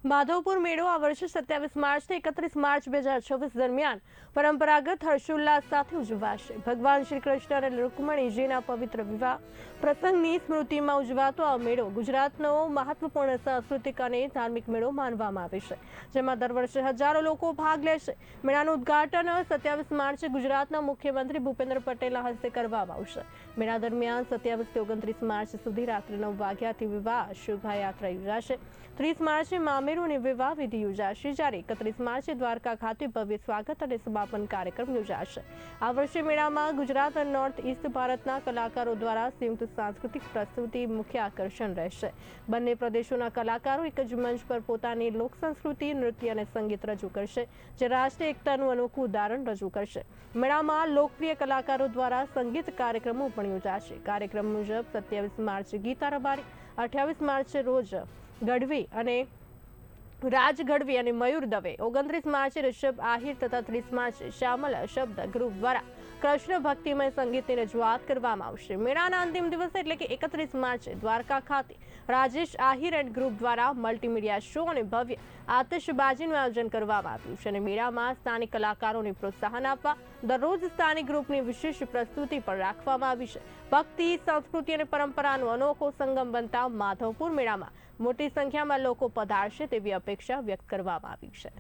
માધવપુર મેળો આ વર્ષે 27 માર્ચથી 31 માર્ચ 2026 દરમિયાન પરંપરાગત હર્ષોલ્લાસ સાથે ઉજવાશે. ભગવાન શ્રી કૃષ્ણ અને રૂકમણીજીના પવિત્ર વિવાહ પ્રસંગની સ્મૃતિમાં ઉજવાતો આ મેળો ગુજરાતનો મહત્વપૂર્ણ સાંસ્કૃતિક અને ધાર્મિક મેળો માનવામાં આવે છે, જેમાં દર વર્ષે હજારો લોકો ભાગ લેશે. મેળાનું ઉદ્ઘાટન 27 માર્ચે ગુજરાતના મુખ્યમંત્રી ભૂપેન્દ્ર પટેલના હસ્તે કરવામાં આવશે. મેળા દરમિયાન 27 થી 29 માર્ચ સુધી રાત્રે 9 વાગ્યાથી વિવાહ શોભાયાત્રા યોજાશે. 30 માર્ચે મામેરુની વિવાહ વિધિ યોજાશે, જ્યારે 31 માર્ચે દ્વારકા ખાતે ભવ્ય સ્વાગત અને સમાપન કાર્યક્રમ યોજાશે. આ વર્ષે મેળામાં ગુજરાત અને નોર્થ ઇસ્ટ ભારતના કલાકારો દ્વારા સંયુક્ત સાંસ્કૃતિક પ્રસ્તુતિ મુખ્ય આકર્ષણ રહેશે. બંને પ્રદેશોના કલાકારો એક જ મંચ પર પોતાની લોક સંસ્કૃતિ, નૃત્ય અને સંગીત રજૂ કરશે, જે રાષ્ટ્રીય એકતાનું અનોખું ઉદાહરણ રજૂ કરશે. મેળામાં લોકપ્રિય કલાકારો દ્વારા સંગીત કાર્યક્રમો પણ યોજાશે. કાર્યક્રમ મુજબ 27 માર્ચે ગીતા રબારી, 28 માર્ચે રોજ ગઢવી અને રાજ ગઢવી અને મયુર દવે, 29 માર્ચે ઋષભ આહિર તથા 30 માર્ચે શ્યામલ શબ્દ ગ્રુપ દ્વારા કૃષ્ણ ભક્તિમય સંગીતની રજૂઆત કરવામાં આવશે. મેળાના અંતિમ દિવસે એટલે કે 31 માર્ચે દ્વારકા ખાતે રાજેશ આહિર એન્ડ ગ્રુપ દ્વારા મલ્ટીમીડિયા શો અને ભવ્ય આતશબાજીનું આયોજન કરવામાં આવ્યું છે અને મેળામાં સ્થાનિક કલાકારોને પ્રોત્સાહન આપવા દરરોજ સ્થાનિક ગ્રુપની વિશેષ પ્રસ્તુતિ પણ રાખવામાં આવી છે. ભક્તિ, સંસ્કૃતિ અને પરંપરાનો અનોખો સંગમ બનતા માધવપુર મેળામાં મોટી સંખ્યામાં લોકો પધારશે તેવી અપેક્ષા વ્યક્ત કરવામાં આવી છે.